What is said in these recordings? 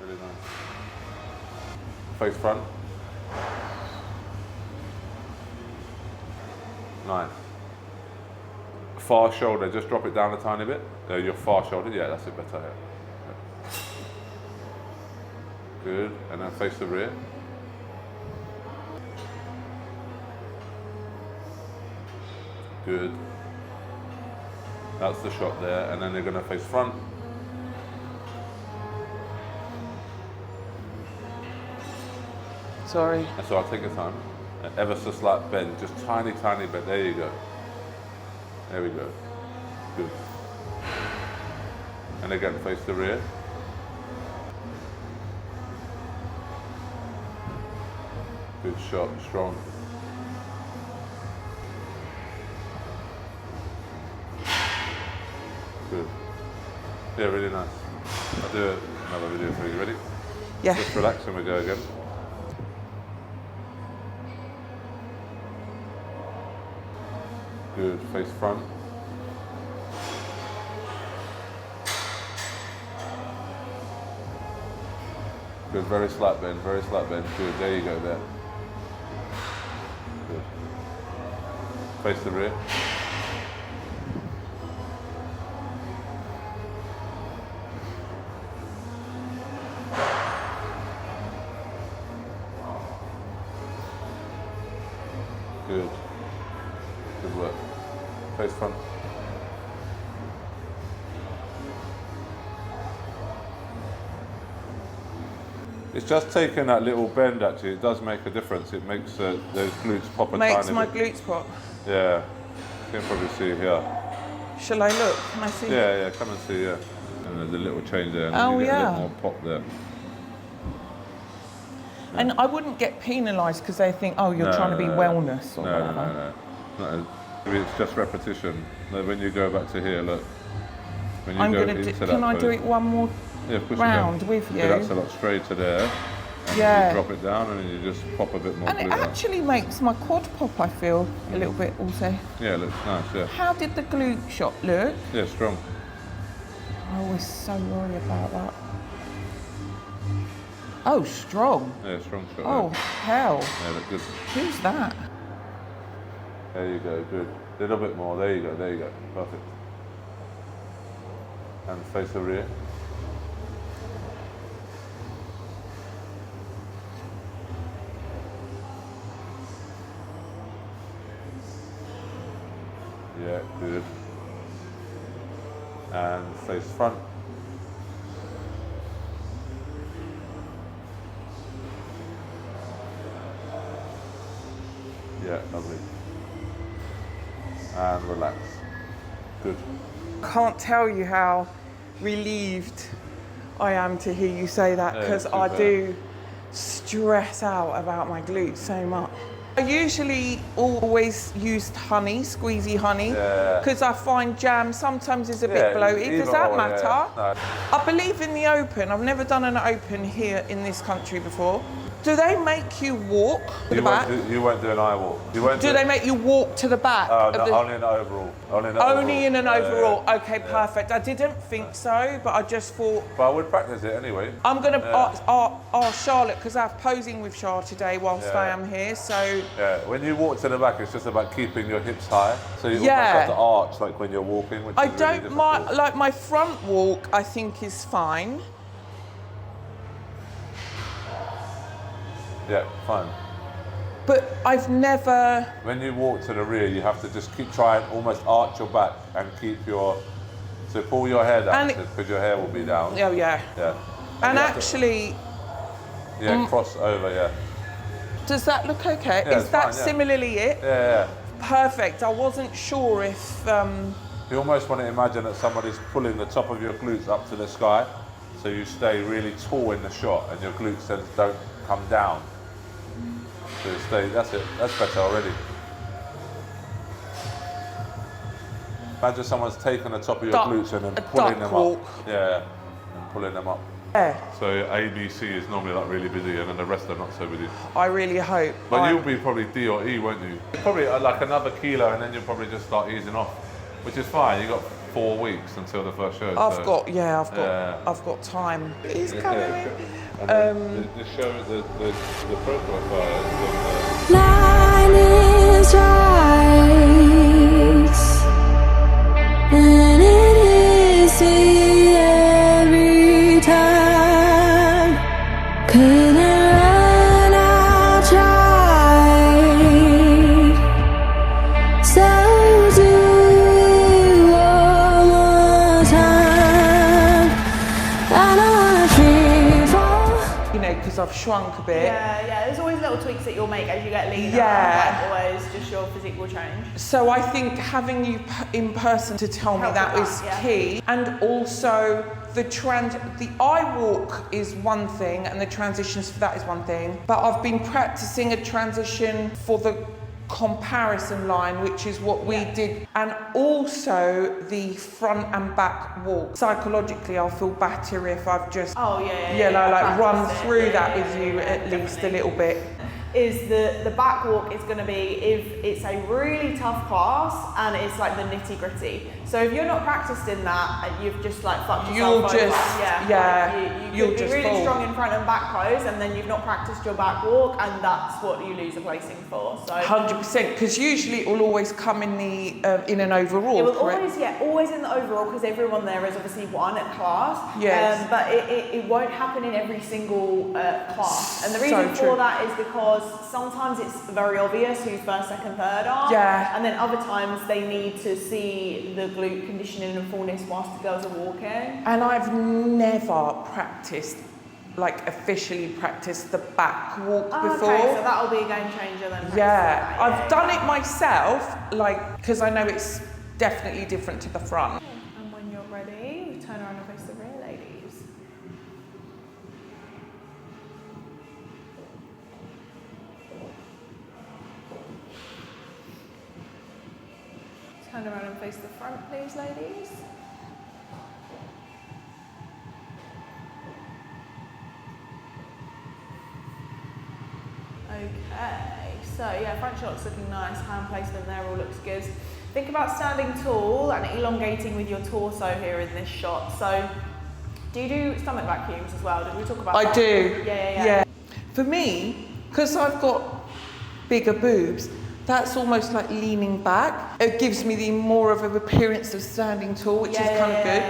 Really nice. Face front. Nice. Far shoulder, just drop it down a tiny bit. Your far shoulder, yeah, that's it, better. Yeah. Good, and then face the rear. Good. That's the shot there, and then they're gonna face front. Sorry. And so I'll take your time. And ever so slight bend, just tiny, tiny bend. There you go. There we go. Good. And again, face the rear. Good shot, strong. Good. Yeah, really nice. I'll do another video for you. Ready? Yeah. Just relax and we go again. Good, face front. Good, very slight bend, very slight bend. Good, there you go there. Good. Face the rear. Good. Good work. Face front. It's just taking that little bend actually, it does make a difference. It makes those glutes pop a tiny bit. Makes my glutes pop. Yeah, you can probably see here. Shall I look? Can I see? Yeah, yeah, come and see, yeah. And there's a little change there, and Oh, you get yeah. a little more pop there. And I wouldn't get penalised because they think, oh, you're trying to be wellness or whatever. No. It's just repetition. Like when you go back to here, look. When you I'm go going to do, into can that I do pose- it one more Yeah, of course round you can. with you? Yeah, that's a lot straighter there. And Yeah. you drop it down and then you just pop a bit more And it glute out. actually makes my quad pop, I feel, a little bit also. Yeah, it looks nice, yeah. How did the glute shot look? Yeah, strong. I always so worry about that. Oh, strong. Yeah, strong shot. Oh, hell. Yeah, look good. Who's that? There you go, good. A little bit more, there you go, there you go. Perfect. And face the rear. Yeah, good. And face front. Yeah, lovely. And relax. Good. Can't tell you how relieved I am to hear you say that, Yeah, because too I bad. do stress out about my glutes so much. I usually always used honey, squeezy honey, Yeah. because I find jam sometimes is a bit bloated. Does either that or, matter? yeah. No. I believe in the open. I've never done an open here in this country before. Do they make you walk to the back? You won't do an eye walk. You won't Do they make you walk to the back? No, of the... only in an overall. Only in an overall. Okay, perfect. I didn't think so, but I just thought But I would practice it anyway. I'm going to ask Charlotte, because I have posing with Char today whilst I am here. So Yeah, when you walk to the back, it's just about keeping your hips high. So you Yeah. almost have to arch like when you're walking, which I is really don't difficult. mind, like my front walk, I think is fine. Yeah, fine. But I've never. When you walk to the rear, you have to just keep trying, almost arch your back and keep your. So pull your hair down And- because your hair will be down. Oh yeah. Yeah. And you have to- actually, cross over. Yeah. does that look okay? Yeah, Is it's that fine, yeah. similarly it? Yeah. Perfect. I wasn't sure if. You almost want to imagine that somebody's pulling the top of your glutes up to the sky, so you stay really tall in the shot, and your glutes then don't come down. So you stay. That's it. That's better already. Imagine someone's taken the top of your Duck- glutes and then a pulling duck them walk. up. Yeah, and pulling them up. Yeah, So ABC is normally like really busy, and then the rest are not so busy. I really hope. But I'm- you'll be probably D or E, won't you? Probably like another kilo, and then you'll probably just start easing off, which is fine. You got 4 weeks until the first show. I've got time. He's coming in. And the show, the profile fire is Line is right, and it is me every time. Couldn't run, I tried. So do it one more time. I don't wanna free fall. You know, because I've shrunk a bit. Yeah, there's always little tweaks that you'll make as you get leaner. Yeah. Like always, just your physique will change. So I think having you in person to tell me Help that with is that, yeah. key, and also the eye walk is one thing, and the transitions for that is one thing. But I've been practicing a transition for the comparison line, which is what we did, and also the front and back walk. Psychologically, I'll feel better if I've just run through that with you at least a little bit. Is the back walk is going to be if it's a really tough class and it's like the nitty gritty. So if you're not practiced in that and you've just like fucked yourself over, you could be really fall. strong in front and back pose, and then you've not practiced your back walk, and that's what you lose a placing for. So 100%, because usually it will always come in the in an overall. it will correct? always in the overall, because everyone there is obviously one at class. Yes. But it won't happen in every single class, and the So reason for true. that is because sometimes it's very obvious who's first, second, third are. Yeah. And then other times they need to see the glute conditioning and fullness whilst the girls are walking. And I've never practiced, like officially practiced the back walk before. Okay, so that'll be a game changer then. Yeah, I've done it myself, like, because I know it's definitely different to the front. And when you're ready, turn around and face the rear, ladies. Turn around and face the front, please, ladies. Okay, so yeah, front shot's looking nice, hand placement there all looks good. Think about standing tall and elongating with your torso here in this shot. So, do you do stomach vacuums as well? Did we talk about that? I do. Yeah. For me, because I've got bigger boobs, that's almost like leaning back. It gives me the more of an appearance of standing tall, which is kind of good.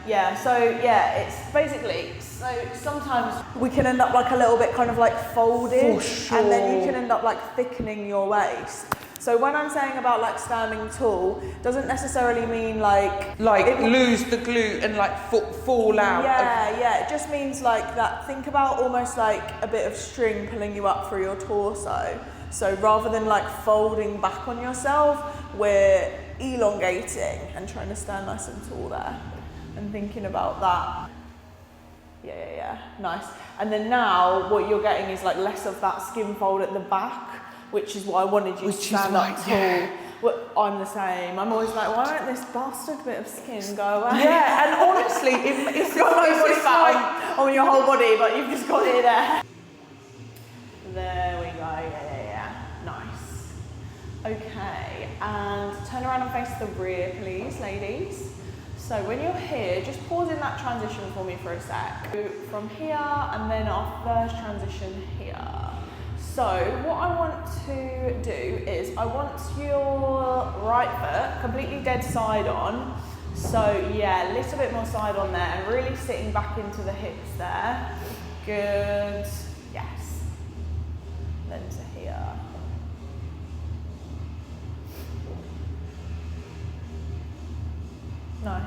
Yeah, so yeah, it's basically, so sometimes we can end up like a little bit kind of like folded. For sure. And then you can end up like thickening your waist. So when I'm saying about like standing tall, doesn't necessarily mean like lose the glute and like fall out. Yeah, it just means like that. Think about almost like a bit of string pulling you up through your torso. So rather than like folding back on yourself, we're elongating and trying to stand nice and tall there and thinking about that. Yeah, nice. And then now what you're getting is like less of that skin fold at the back, which is what I wanted you to stand up tall. Yeah. Well, I'm the same. I'm always like, why won't this bastard bit of skin go away? Yeah, and honestly, it's got no body it's fat on your whole body, but you've just got it there. There we go, yeah. Nice. Okay, and turn around and face the rear, please, ladies. So when you're here, just pause in that transition for me for a sec. Go from here, and then our first transition here. So what I want to do is I want your right foot completely dead side on. So yeah, a little bit more side on there and really sitting back into the hips there. Good, yes. Then to here. Nice.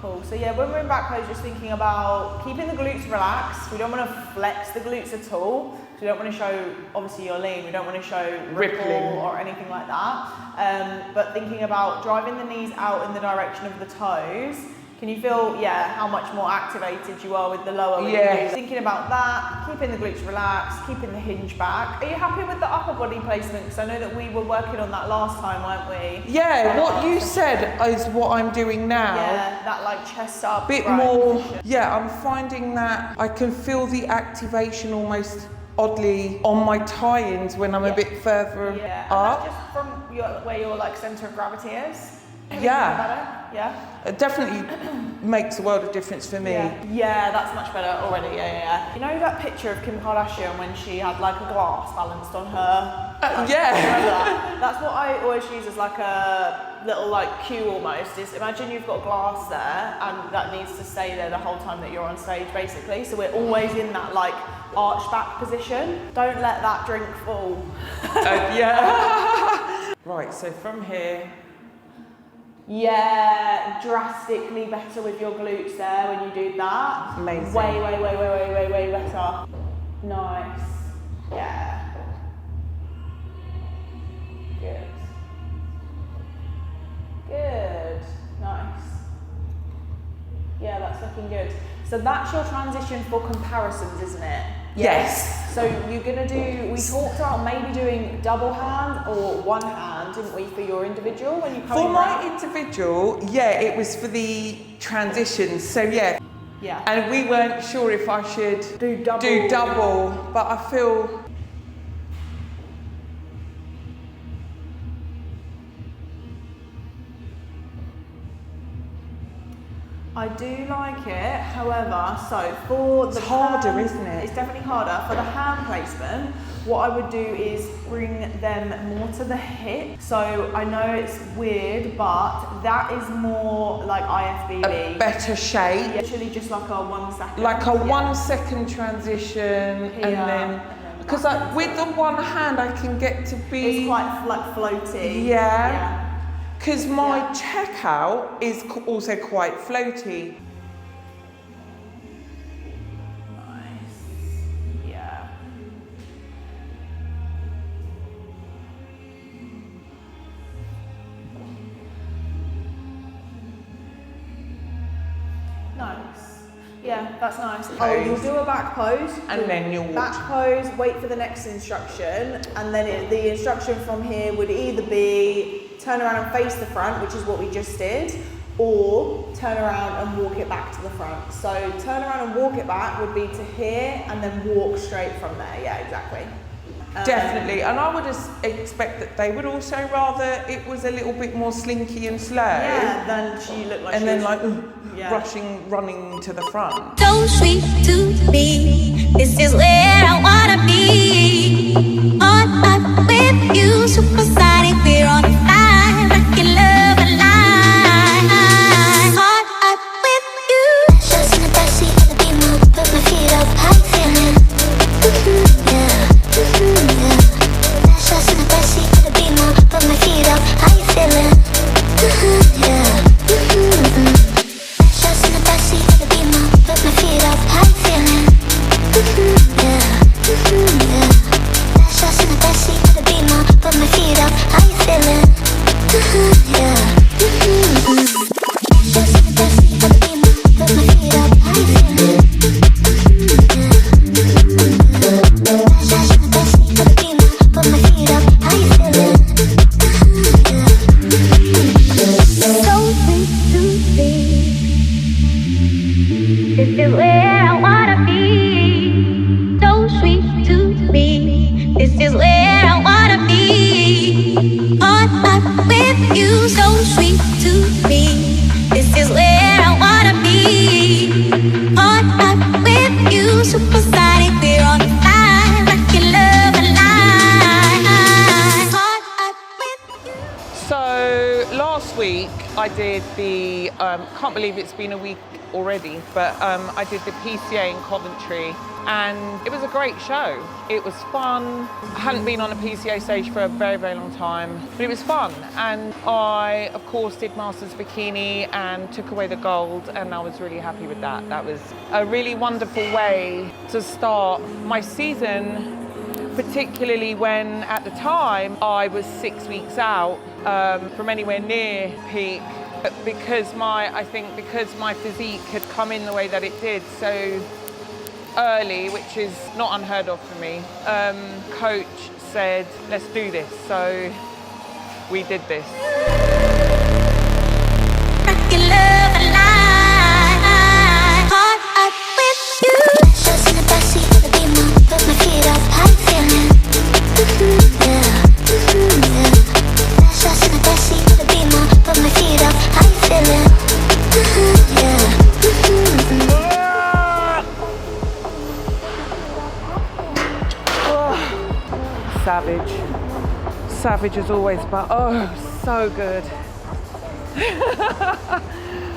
Cool. So yeah, when we're in back pose, just thinking about keeping the glutes relaxed. We don't want to flex the glutes at all. We don't want to show, obviously you're lean, we don't want to show ripple or anything like that. But thinking about driving the knees out in the direction of the toes. Can you feel, how much more activated you are with the lower? Yeah. Thinking about that, keeping the glutes relaxed, keeping the hinge back. Are you happy with the upper body placement? Because I know that we were working on that last time, weren't we? Yeah, what you said is what I'm doing now. Yeah, that like chest up. Bit more, I'm finding that I can feel the activation almost oddly on my tie-ins when I'm a bit further Yeah, up. and that's just from where your like centre of gravity is. Yeah. Yeah. It definitely makes a world of difference for me. Yeah, that's much better already. Yeah. You know that picture of Kim Kardashian when she had like a glass balanced on her? Yeah. Remember that? That's what I always use as like a little like cue almost. Is imagine you've got glass there and that needs to stay there the whole time that you're on stage basically. So we're always in that like arch back position. Don't let that drink fall. Yeah. Right, so from here. Yeah, drastically better with your glutes there when you do that. Amazing. Way better. Nice. Yeah. Good. Nice. Yeah, that's looking good. So that's your transition for comparisons, isn't it? Yes. So you're gonna do, we talked about maybe doing double hand or one hand, didn't we, for your individual when you come For in my round? individual, yeah, it was for the transitions. So yeah. Yeah. And we weren't sure if I should Do double. but I feel I do like it, however, so for the It's harder, hand- isn't it? It's definitely harder. For the hand placement, what I would do is bring them more to the hip. So I know it's weird, but that is more like IFBB. a better shape. Literally just like a 1 second. Like a Yeah. 1 second transition Here, and then because with the one hand I can get to be It's quite like floaty. Yeah. because my Yeah. checkout is also quite floaty. Nice. Yeah. Nice. Yeah, that's nice. Oh, you'll do a back pose. And then you'll back pose, wait for the next instruction, and then the instruction from here would either be turn around and face the front, which is what we just did, or turn around and walk it back to the front. So turn around and walk it back would be to here, and then walk straight from there. Yeah, exactly. Definitely, and I would expect that they would also rather it was a little bit more slinky and slow. Yeah, then she looked like And she then was, like yeah. running to the front. So sweet to me. This is where I wanna be. On up with you, supersonic. We're on fire, rockin' love alive. On up with you. Just in the backseat of the Beamer, put my feet up. How you feeling? Yeah. Yeah. Just in the backseat of the Beamer, put my feet up. How you feeling? Yeah. Just in the backseat of the Beamer, put my feet up. How you feeling? Yeah. Yeah. Just in the backseat of the Beamer, put my feet up. How you feeling? Yeah. Just in the backseat of the Beamer, put my feet up. How you feeling? Just in the backseat of the Beamer, put my feet up. How you feeling? So sweet to see. This is where I wanna be. So sweet to me. This is where I wanna be. On up with you. So sweet to me. This is where I wanna be. On up with you. Supersonic. We're on fire. Rockin' love alive. On up with you. So last week I did the can't believe it's been a week already, but I did the PCA in Coventry and it was a great show. It was fun. I hadn't been on a PCA stage for a very, very long time, but it was fun. And I, of course, did Masters Bikini and took away the gold, and I was really happy with that. That was a really wonderful way to start my season, particularly when at the time I was 6 weeks out from anywhere near peak. But because my physique had come in the way that it did so early, which is not unheard of for me, coach said, let's do this. So we did this. Rockin' love alive. On up with you. Just in the backseat of the Beamer, put my feet up. How you feeling? Yeah. Yeah. Just in the backseat of the Beamer, put my feet up. savage. Savage as always, but oh, so good.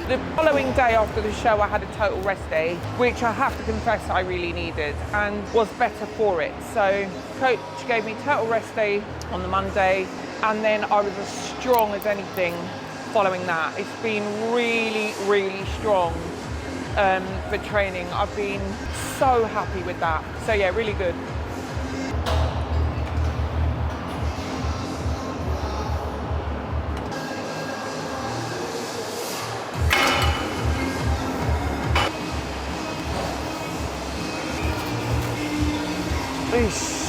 The following day after the show, I had a total rest day, which I have to confess I really needed and was better for it. So coach gave me total rest day on the Monday, and then I was as strong as anything following that. It's been really, really strong for training. I've been so happy with that. So yeah, really good. Eesh.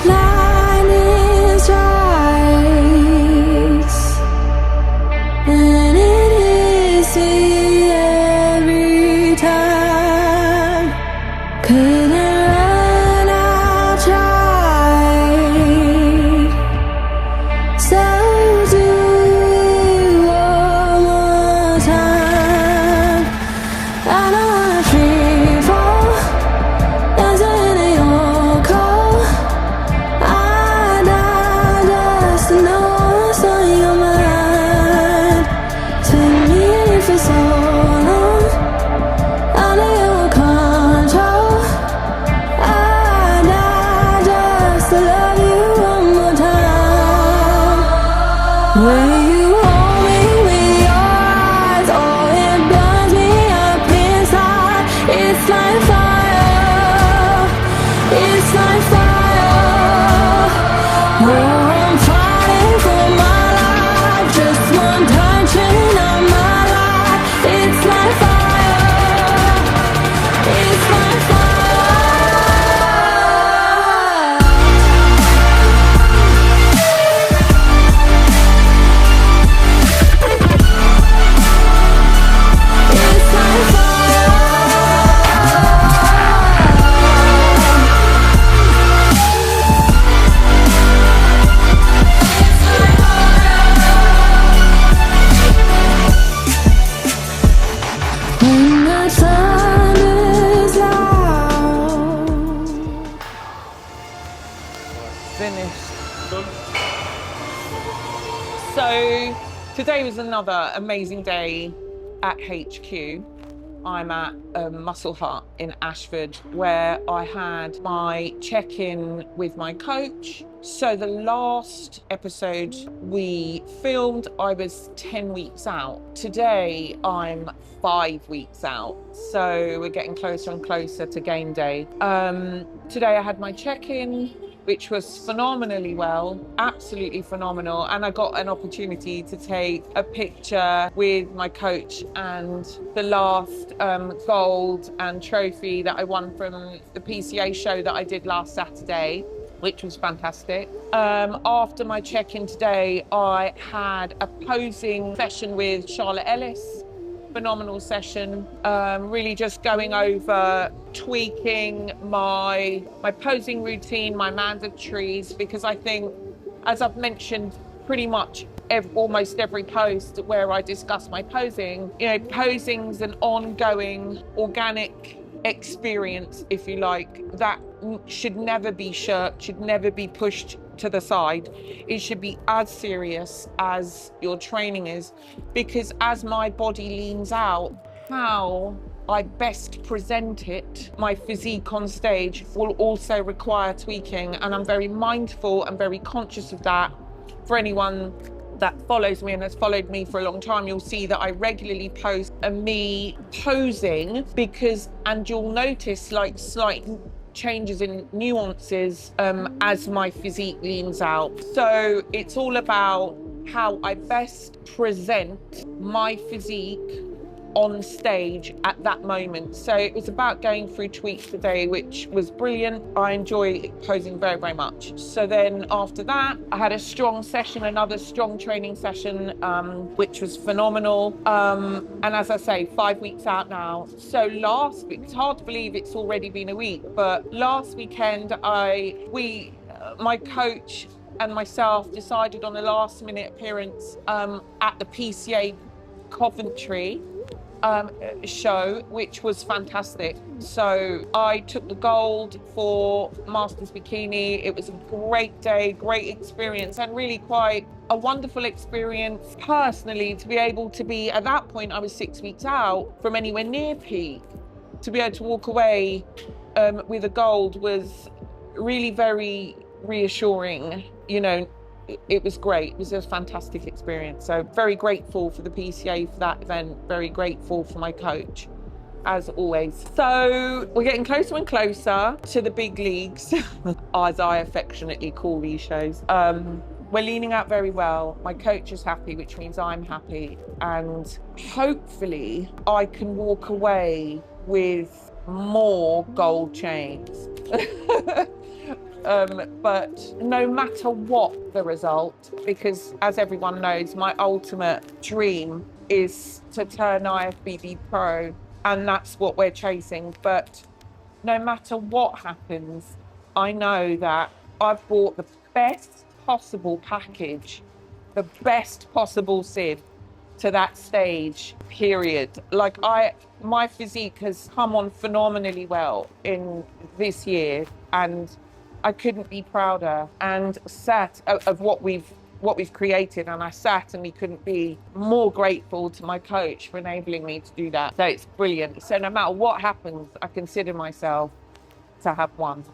Line is right, and it is every time. Couldn't run out, tried. So do it one more time. I don't wanna free fall, dancing in your cold. I die just to know what's on your mind. Took me for so long, under your control. I die just to love you one more time. When you hold me with your eyes, oh, it burns me up inside. It's like fire, it's like fire. Oh, I'm fighting for my life, just one touch and I'm alive. It's like fire, it's like fire. It's like fire. When the thunder's loud. Finished. So today was another amazing day at HQ. I'm at Muscle Hut in Ashford, where I had my check-in with my coach. So the last episode we filmed, I was 10 weeks out. Today, I'm 5 weeks out. So we're getting closer and closer to game day. Today I had my check-in, which was phenomenally well, absolutely phenomenal. And I got an opportunity to take a picture with my coach and the last gold and trophy that I won from the PCA show that I did last Saturday, which was fantastic. After my check-in today, I had a posing session with Charlotte Ellis. Phenomenal session, really just going over tweaking my posing routine, my mandatories, because I think, as I've mentioned pretty much almost every post where I discuss my posing, you know, posing's an ongoing organic experience, if you like, that should never be shirked, should never be pushed to the side. It should be as serious as your training is, because as my body leans out, how I best present it, my physique on stage, will also require tweaking, and I'm very mindful and very conscious of that. For anyone that follows me and has followed me for a long time, you'll see that I regularly post me posing, and you'll notice like slight changes in nuances as my physique leans out. So it's all about how I best present my physique on stage at that moment. So it was about going through tweaks today, which was brilliant. I enjoy posing very, very much. So then after that, I had a strong session, another strong training session, which was phenomenal. And as I say, 5 weeks out now. So last week, it's hard to believe it's already been a week, but last weekend, my coach and myself decided on a last minute appearance at the PCA Coventry show, which was fantastic. So I took the gold for Masters Bikini. It was a great day, great experience, and really quite a wonderful experience personally to be able to be, at that point I was 6 weeks out from anywhere near peak. To be able to walk away with a gold was really very reassuring. You know, it was great. It was a fantastic experience. So very grateful for the PCA for that event. Very grateful for my coach, as always. So we're getting closer and closer to the big leagues, as I affectionately call these shows. We're leaning out very well. My coach is happy, which means I'm happy. And hopefully I can walk away with more gold chains. But no matter what the result, because as everyone knows, my ultimate dream is to turn IFBB Pro, and that's what we're chasing. But no matter what happens, I know that I've bought the best possible package, the best possible sieve to that stage, period. Like my physique has come on phenomenally well in this year, and I couldn't be prouder and sat of what we've created, and I sat and we couldn't be more grateful to my coach for enabling me to do that. So it's brilliant. So no matter what happens, I consider myself to have won.